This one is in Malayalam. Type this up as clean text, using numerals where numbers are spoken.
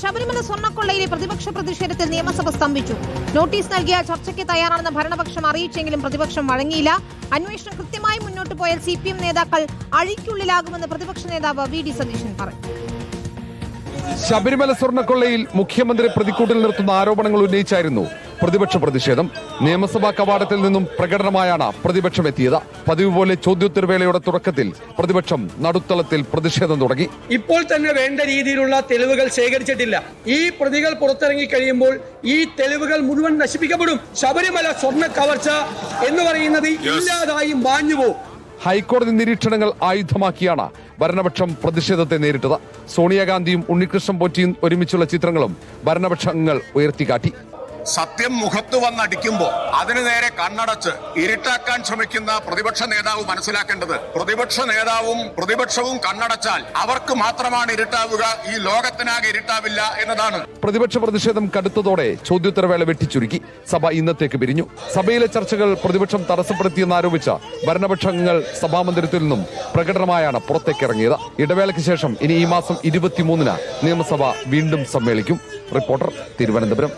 ശബരിമല സ്വർണ്ണക്കൊള്ളയിലെ പ്രതിപക്ഷ പ്രതിഷേധത്തിൽ നിയമസഭ സ്തംഭിച്ചു. നോട്ടീസ് നൽകിയ ചർച്ചയ്ക്ക് തയ്യാറാണെന്ന് ഭരണപക്ഷം അറിയിച്ചെങ്കിലും പ്രതിപക്ഷം വഴങ്ങിയില്ല. അന്വേഷണം കൃത്യമായി മുന്നോട്ട് പോയാൽ CPM നേതാക്കൾ അഴിക്കുള്ളിലാകുമെന്ന് പ്രതിപക്ഷ നേതാവ് VD സതീശൻ പറഞ്ഞു. ശബരിമല സ്വർണ്ണക്കൊള്ളയിൽ മുഖ്യമന്ത്രി പ്രതിക്കൂട്ടിൽ നിർത്തുന്ന ആരോപണങ്ങൾ ഉന്നയിച്ചായിരുന്നു പ്രതിപക്ഷ പ്രതിഷേധം. നിയമസഭാ കവാടത്തിൽ നിന്നും പ്രകടനമായാണ് പ്രതിപക്ഷം എത്തിയത്. പതിവ് പോലെ ചോദ്യോത്തരവേളയുടെ തുടക്കത്തിൽ പ്രതിപക്ഷം നടുത്തളത്തിൽ പ്രതിഷേധം തുടങ്ങി. ഇപ്പോൾ തന്നെ വേണ്ട രീതിയിലുള്ള തെളിവുകൾ ശേഖരിച്ചിട്ടില്ല. ഈ പ്രതികൾ പുറത്തിറങ്ങി കഴിയുമ്പോൾ ഈ തെളിവുകൾ മുഴുവൻ നശിപ്പിക്കപ്പെടും. ശബരിമല സ്വർണ്ണ കവർച്ച എന്ന് പറയുന്നത് ഇല്ലാതായി മാഞ്ഞുപോകും. ഹൈക്കോടതി നിരീക്ഷണങ്ങൾ ആയുധമാക്കിയാണ് ഭരണപക്ഷം പ്രതിഷേധത്തെ നേരിട്ടത്. സോണിയാഗാന്ധിയും ഉണ്ണികൃഷ്ണൻ പോറ്റിയും ഒരുമിച്ചുള്ള ചിത്രങ്ങളും ഭരണപക്ഷങ്ങൾ ഉയർത്തിക്കാട്ടി. സത്യം മുഖത്ത് വന്നടിക്കുമ്പോൾ അതിനു നേരെ കണ്ണടച്ച് ഇരുട്ടാക്കാൻ ശ്രമിക്കുന്ന പ്രതിപക്ഷ നേതാവ് മനസ്സിലാക്കേണ്ടത്, പ്രതിപക്ഷ നേതാവും പ്രതിപക്ഷവും കണ്ണടച്ചാൽ അവർക്ക് മാത്രമാണ് ഇരുട്ടാവുക, ഈ ലോകത്തിനാകെ ഇരുട്ടാവില്ല എന്നതാണ്. പ്രതിപക്ഷ പ്രതിഷേധം കടുത്തതോടെ ചോദ്യോത്തരവേള വെട്ടിച്ചുരുക്കി. സഭ ഇന്നത്തേക്ക് പിരിഞ്ഞു. സഭയിലെ ചർച്ചകൾ പ്രതിപക്ഷം തടസ്സപ്പെടുത്തിയെന്നാരോപിച്ച ഭരണപക്ഷങ്ങൾ സഭാമന്ദിരത്തിൽ നിന്നും പ്രകടനമായാണ് പുറത്തേക്കിറങ്ങിയത്. ഇടവേളയ്ക്ക് ശേഷം ഇനി ഈ മാസം 23-ന് നിയമസഭ വീണ്ടും സമ്മേളിക്കും. റിപ്പോർട്ടർ, തിരുവനന്തപുരം.